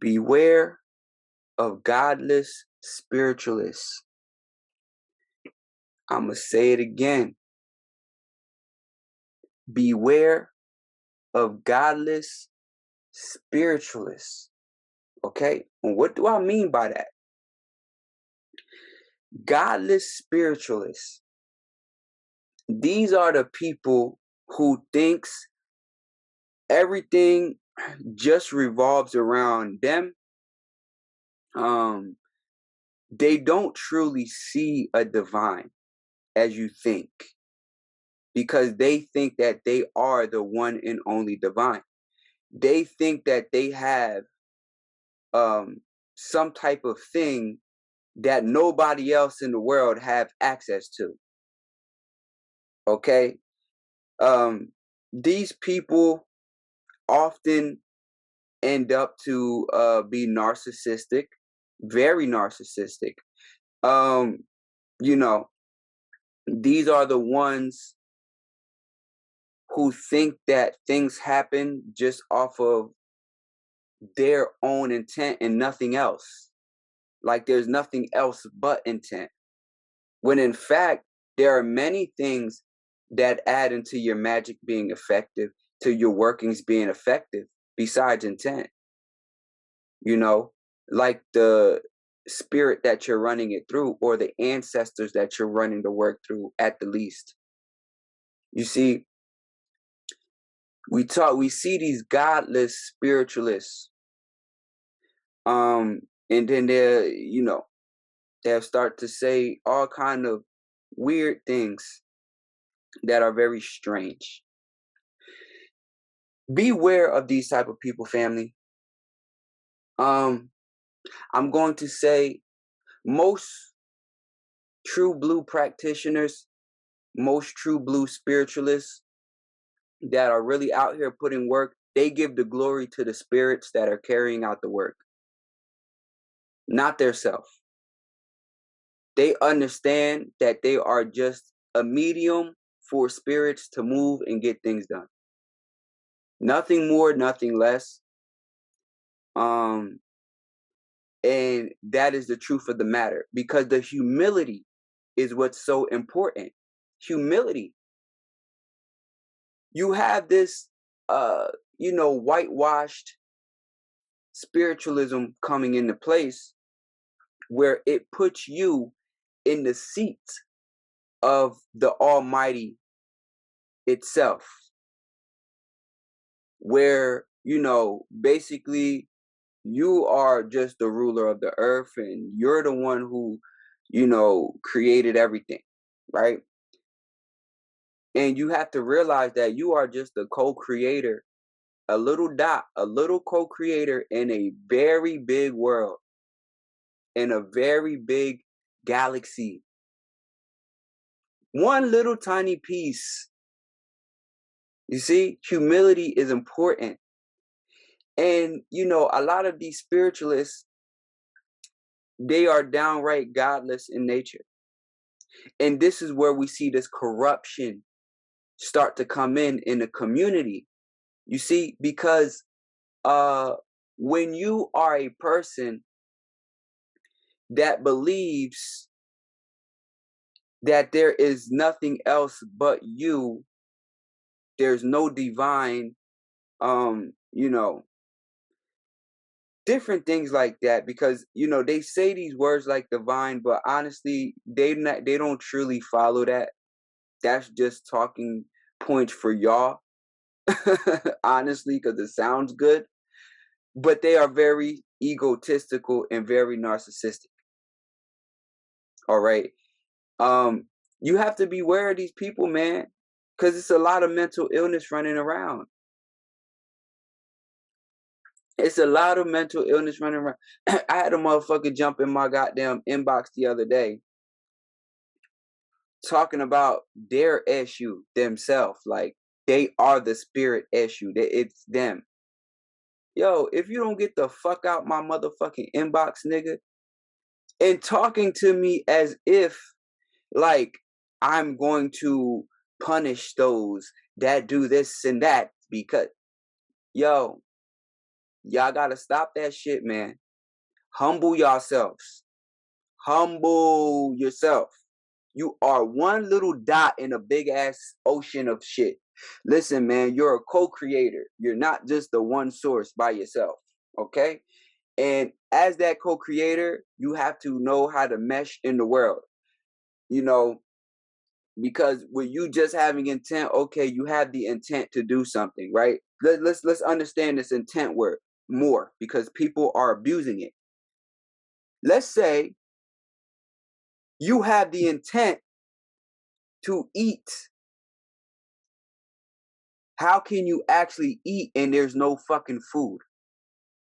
Beware of godless spiritualists. I'm going to say it again. Beware of godless spiritualists. Okay? And what do I mean by that? Godless spiritualists. These are the people who thinks everything just revolves around them. They don't truly see a divine as you think, because they think that they are the one and only divine. They think that they have some type of thing that nobody else in the world have access to. Okay? These people often end up to be narcissistic, very narcissistic. You know, these are the ones who think that things happen just off of their own intent and nothing else. Like there's nothing else but intent. When in fact, there are many things that add into your magic being effective, to your workings being effective, besides intent. You know, like the spirit that you're running it through, or the ancestors that you're running the work through at the least. You see, we see these godless spiritualists. And then they'll start to say all kind of weird things that are very strange. Beware of these type of people, family. I'm going to say most true blue practitioners, most true blue spiritualists that are really out here putting work, they give the glory to the spirits that are carrying out the work, not their self. They understand that they are just a medium for spirits to move and get things done. Nothing more, nothing less. And that is the truth of the matter, because the humility is what's so important. Humility. You have this, whitewashed spiritualism coming into place where it puts you in the seat of the Almighty itself, where, basically you are just the ruler of the earth and you're the one who, created everything, right? And you have to realize that you are just a co-creator, a little dot, a little co-creator in a very big world, in a very big galaxy. One little tiny piece. You see, humility is important. And, a lot of these spiritualists, they are downright godless in nature. And this is where we see this corruption start to come in the community. You see, because when you are a person that believes that there is nothing else but you, there's no divine, different things like that, because they say these words like divine, but honestly they don't truly follow that. That's just talking points for y'all. Honestly, because it sounds good, but they are very egotistical and very narcissistic. All right. You have to beware of these people, man, because it's a lot of mental illness running around. It's a lot of mental illness running around. I had a motherfucker jump in my goddamn inbox the other day talking about their issue themselves. Like, they are the spirit issue. It's them. Yo, if you don't get the fuck out my motherfucking inbox, nigga, and talking to me as if, like, I'm going to punish those that do this and that, because, yo, Y'all gotta stop that shit, man. Humble yourselves. Humble yourself. You are one little dot in a big ass ocean of shit. Listen, man, you're a co-creator. You're not just the one source by yourself. Okay? And as that co-creator, you have to know how to mesh in the world. You know, because with you just having intent, okay, you have the intent to do something, right? Let's understand this intent word more, because people are abusing it. Let's say you have the intent to eat. How can you actually eat and there's no fucking food?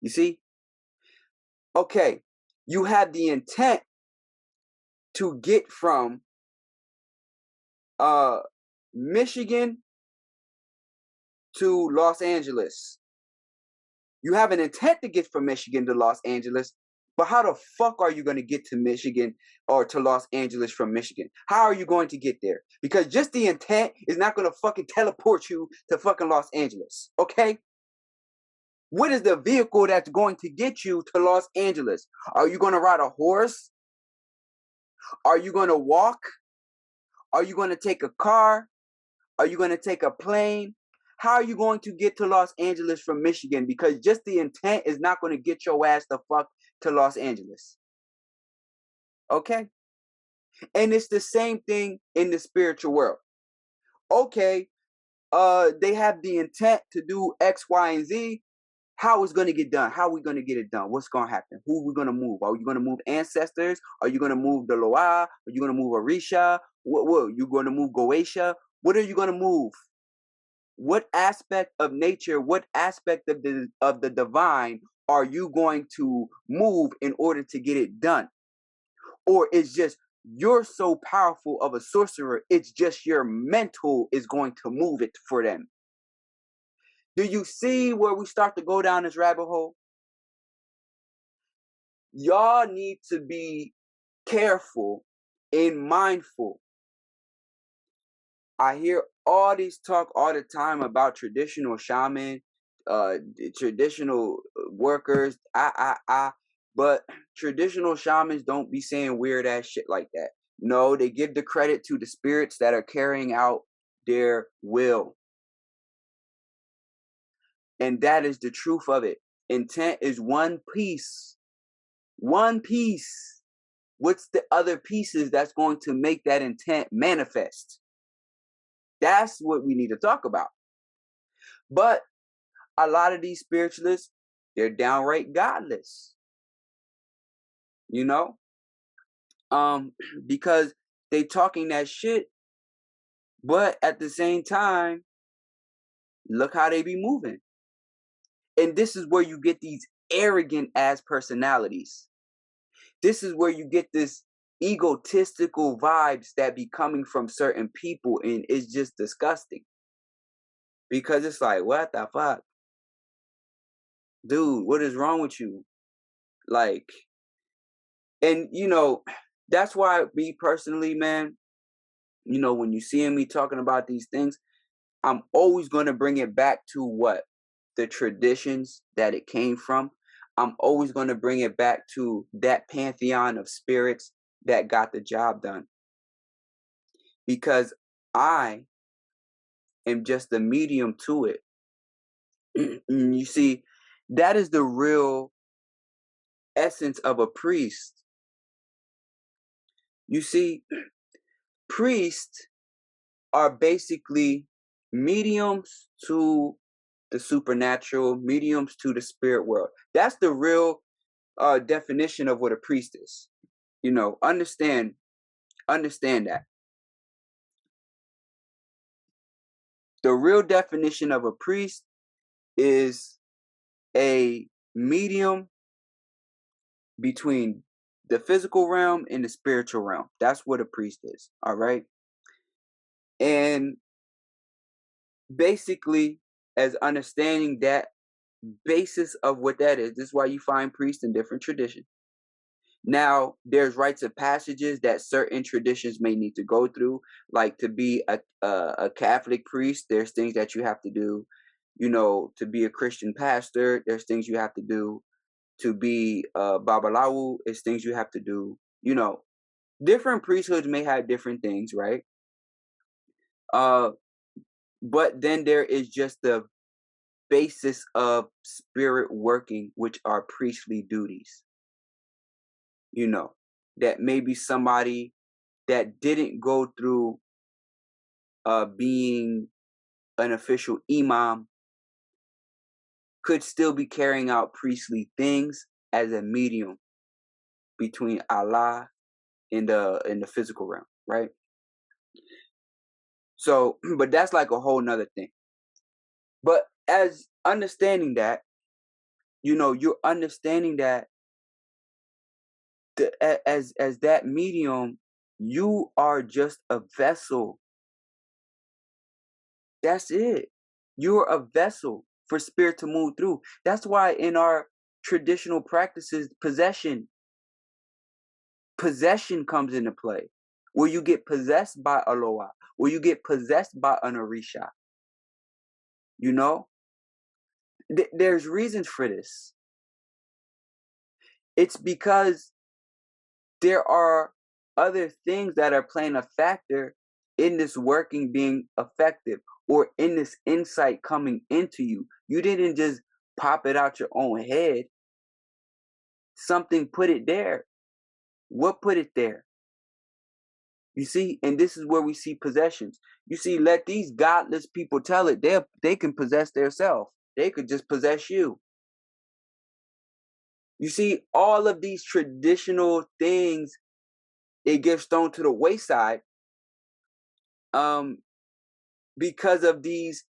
You see? Okay, you have the intent to get from uh Michigan to Los Angeles. You have an intent to get from Michigan to Los Angeles, but how the fuck are you going to get to Michigan or to Los Angeles from Michigan? How are you going to get there? Because just the intent is not going to fucking teleport you to fucking Los Angeles, okay? What is the vehicle that's going to get you to Los Angeles? Are you going to ride a horse? Are you going to walk? Are you going to take a car? Are you going to take a plane? How are you going to get to Los Angeles from Michigan? Because just the intent is not going to get your ass the fuck to Los Angeles. Okay? And it's the same thing in the spiritual world. Okay, they have the intent to do X, Y, and Z. How is going to get done? How are we going to get it done? What's going to happen? Who are we going to move? Are you going to move ancestors? Are you going to move the Loa? Are you going to move Orisha? What? You going to move Goetia? What are you going to move? What aspect of nature, what aspect of the divine are you going to move in order to get it done? Or it's just you're so powerful of a sorcerer, it's just your mental is going to move it for them. Do you see where we start to go down this rabbit hole? Y'all need to be careful and mindful. I hear all these talk all the time about traditional shaman, traditional workers, but traditional shamans don't be saying weird ass shit like that. No, they give the credit to the spirits that are carrying out their will. And that is the truth of it. Intent is one piece. One piece. What's the other pieces that's going to make that intent manifest? That's what we need to talk about. But a lot of these spiritualists, they're downright godless. You know? Because they talking that shit, but at the same time, look how they be moving. And this is where you get these arrogant ass personalities. This is where you get this egotistical vibes that be coming from certain people, and it's just disgusting. Because it's like, what the fuck? Dude, what is wrong with you? Like, and that's why me personally, man, when you see me talking about these things, I'm always going to bring it back to what? The traditions that it came from. I'm always going to bring it back to that pantheon of spirits that got the job done. Because I am just the medium to it. You see, that is the real essence of a priest. You see, priests are basically mediums to the supernatural, mediums to the spirit world. That's the real definition of what a priest is. Understand that. The real definition of a priest is a medium between the physical realm and the spiritual realm. That's what a priest is. All right. And basically, as understanding that basis of what that is, this is why you find priests in different traditions. Now, there's rites of passages that certain traditions may need to go through, like to be a Catholic priest. There's things that you have to do. To be a Christian pastor, there's things you have to do. To be babalawu, is things you have to do. Different priesthoods may have different things, right? Uh, but then there is just the basis of spirit working, which are priestly duties. That maybe somebody that didn't go through being an official imam could still be carrying out priestly things as a medium between Allah in the physical realm, right? So, but that's like a whole nother thing. But as understanding that, you're understanding that as that medium, you are just a vessel. That's it. You're a vessel for spirit to move through. That's why in our traditional practices, possession comes into play. Where you get possessed by Aloha, where you get possessed by an Orisha. There's reasons for this. It's because there are other things that are playing a factor in this working being effective, or in this insight coming into you. You didn't just pop it out your own head. Something put it there. What put it there? You see, and this is where we see possessions. You see, let these godless people tell it. They can possess themselves. They could just possess you. You see, all of these traditional things, it gets thrown to the wayside because of these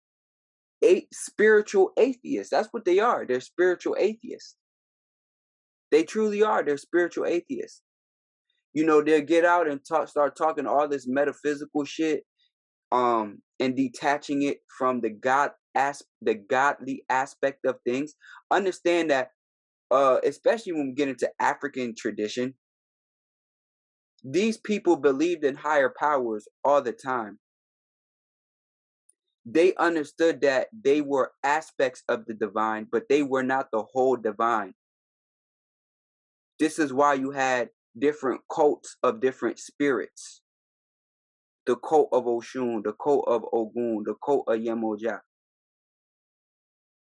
spiritual atheists. That's what they are. They're spiritual atheists. They truly are. They're spiritual atheists. They'll get out and start talking all this metaphysical shit, and detaching it from the godly aspect of things. Understand that, especially when we get into African tradition, these people believed in higher powers all the time. They understood that they were aspects of the divine, but they were not the whole divine. This is why you had different cults of different spirits. The cult of Oshun, the cult of Ogun, the cult of Yemoja.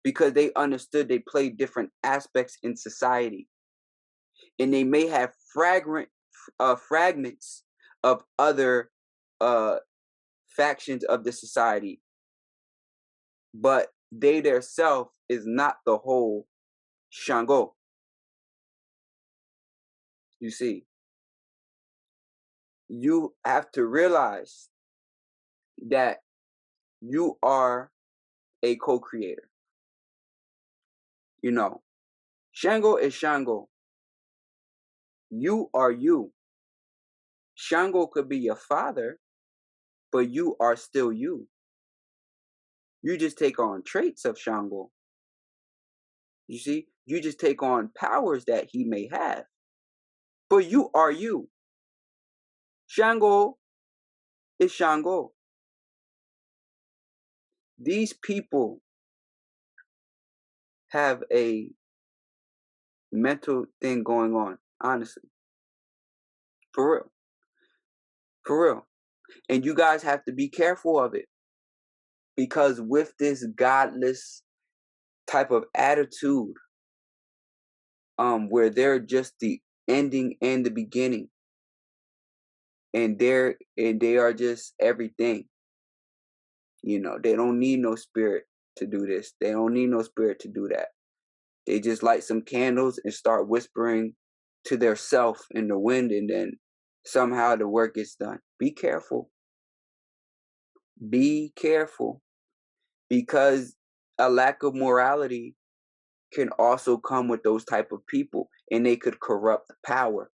Because they understood they played different aspects in society. And they may have fragments of other factions of the society. But they themselves is not the whole Shango. You see, you have to realize that you are a co-creator. Shango is Shango. You are you. Shango could be your father, but you are still you. You just take on traits of Shango. You see, you just take on powers that he may have, but you are you. Shango is Shango. These people have a mental thing going on, honestly. For real. For real. And you guys have to be careful of it. Because with this godless type of attitude, where they're just the ending and the beginning, and they are just everything. They don't need no spirit to do this. They don't need no spirit to do that. They just light some candles and start whispering to their self in the wind, and then somehow the work gets done. Be careful. Be careful. Because a lack of morality can also come with those type of people, and they could corrupt power.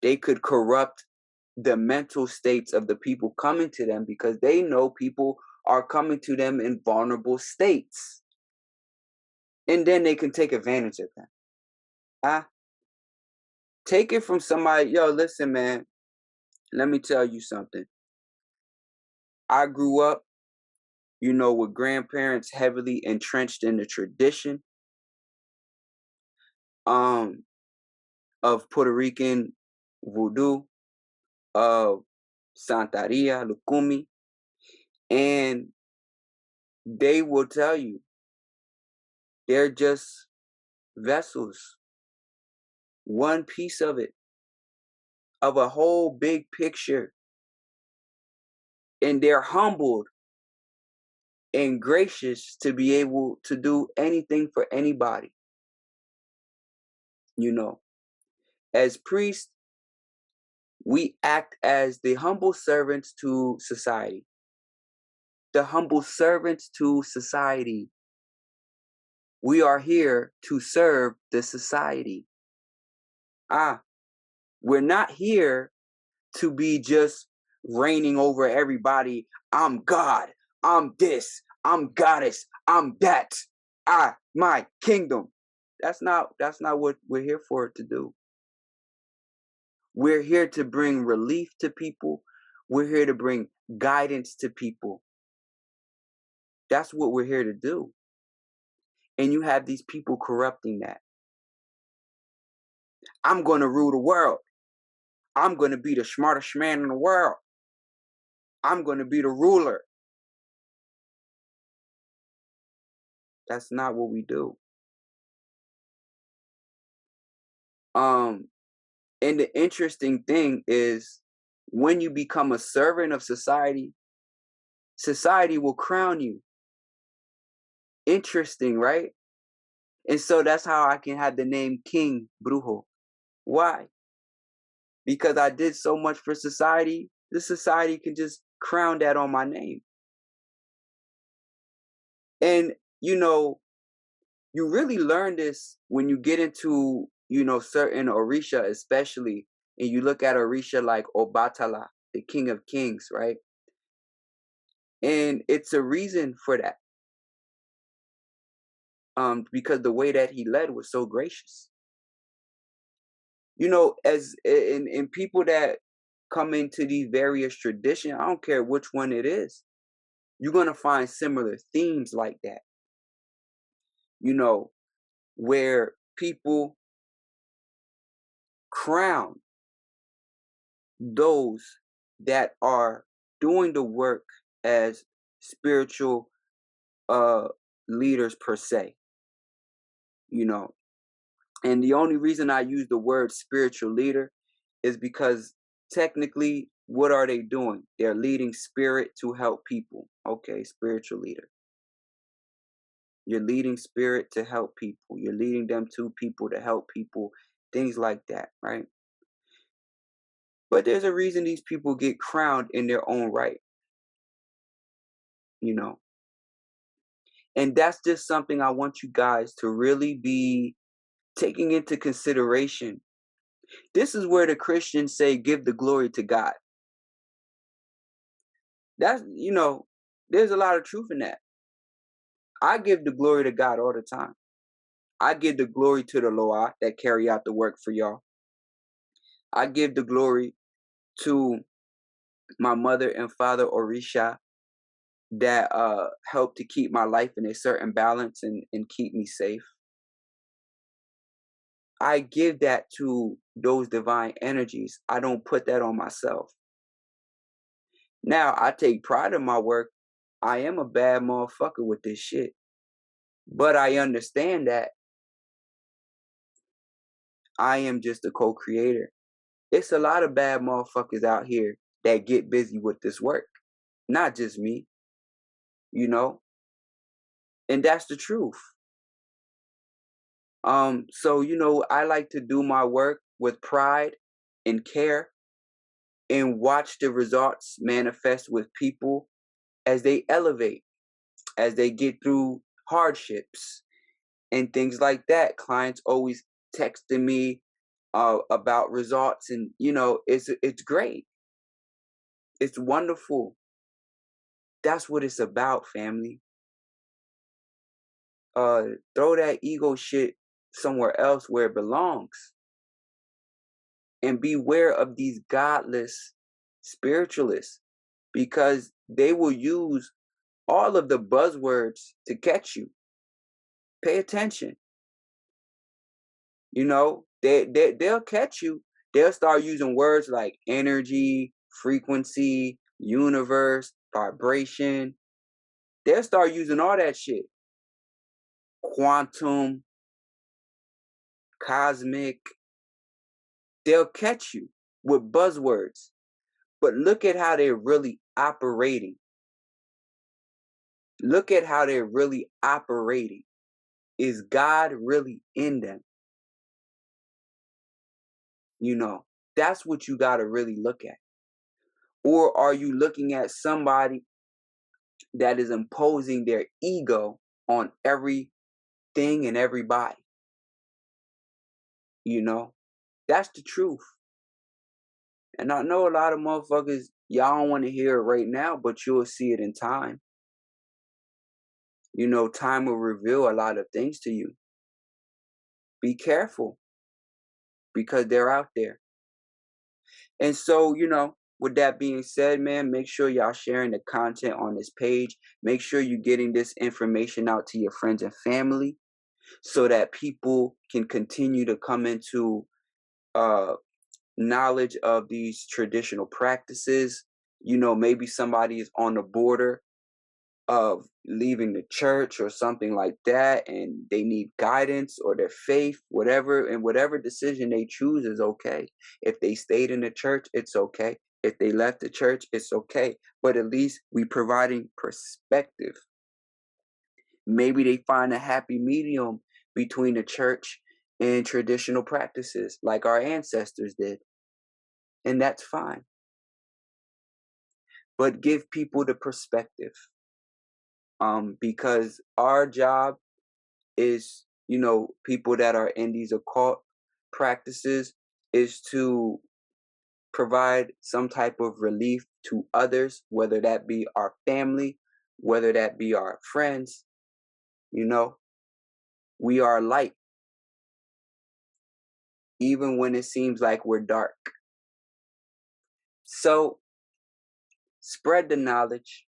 They could corrupt the mental states of the people coming to them, because they know people are coming to them in vulnerable states. And then they can take advantage of them. Take it from somebody. Yo, listen, man, let me tell you something. I grew up with grandparents heavily entrenched in the tradition um of Puerto Rican voodoo, of Santeria, Lukumi, and they will tell you they're just vessels, one piece of it, of a whole big picture, and they're humbled and gracious to be able to do anything for anybody. As priests, we act as the humble servants to society. The humble servants to society. We are here to serve the society. We're not here to be just reigning over everybody. I'm God. I'm this. I'm goddess. I'm that. My kingdom. That's not what we're here for to do. We're here to bring relief to people. We're here to bring guidance to people. That's what we're here to do. And you have these people corrupting that. I'm going to rule the world. I'm going to be the smartest man in the world. I'm going to be the ruler. That's not what we do. And the interesting thing is, when you become a servant of society, society will crown you. Interesting, right? And so that's how I can have the name King Brujo. Why? Because I did so much for society, the society can just crown that on my name. And, you really learn this when you get into, certain Orisha especially, and you look at Orisha like Obatala, the King of Kings, right? And it's a reason for that. Because the way that he led was so gracious. As in people that come into these various traditions, I don't care which one it is, you're gonna find similar themes like that. Where people crown those that are doing the work as spiritual leaders per se. And the only reason I use the word spiritual leader is because technically, what are they doing? They're leading spirit to help people. Okay, spiritual leader. You're leading spirit to help people. You're leading them to people to help people. Things like that, right? But there's a reason these people get crowned in their own right. And that's just something I want you guys to really be taking into consideration. This is where the Christians say, give the glory to God. That's, there's a lot of truth in that. I give the glory to God all the time. I give the glory to the Loa that carry out the work for y'all. I give the glory to my mother and father Orisha that help to keep my life in a certain balance and keep me safe. I give that to those divine energies. I don't put that on myself. Now, I take pride in my work. I am a bad motherfucker with this shit. But I understand that I am just a co-creator. It's a lot of bad motherfuckers out here that get busy with this work. Not just me, and that's the truth. So, I like to do my work with pride and care and watch the results manifest with people as they elevate, as they get through hardships and things like that. Clients always texting me about results, and it's great. It's wonderful. That's what it's about, family. Throw that ego shit somewhere else where it belongs. And beware of these godless spiritualists, because they will use all of the buzzwords to catch you. Pay attention. They'll catch you. They'll start using words like energy, frequency, universe, vibration. They'll start using all that shit. Quantum, cosmic. They'll catch you with buzzwords. But look at how they're really operating. Look at how they're really operating. Is God really in them? That's what you got to really look at. Or are you looking at somebody that is imposing their ego on everything and everybody? That's the truth. And I know a lot of motherfuckers, y'all don't want to hear it right now, but you'll see it in time. Time will reveal a lot of things to you. Be careful, because they're out there. And so, with that being said, man, make sure y'all sharing the content on this page. Make sure you're getting this information out to your friends and family so that people can continue to come into knowledge of these traditional practices. Maybe somebody is on the border of leaving the church or something like that, and they need guidance or their faith, whatever, and whatever decision they choose is okay. If they stayed in the church, it's okay. If they left the church, it's okay. But at least we providing perspective. Maybe they find a happy medium between the church and traditional practices like our ancestors did. And that's fine. But give people the perspective. Because our job is, people that are in these occult practices, is to provide some type of relief to others, whether that be our family, whether that be our friends. We are light, even when it seems like we're dark. So spread the knowledge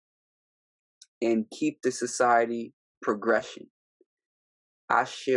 and keep the society progression. Ashe.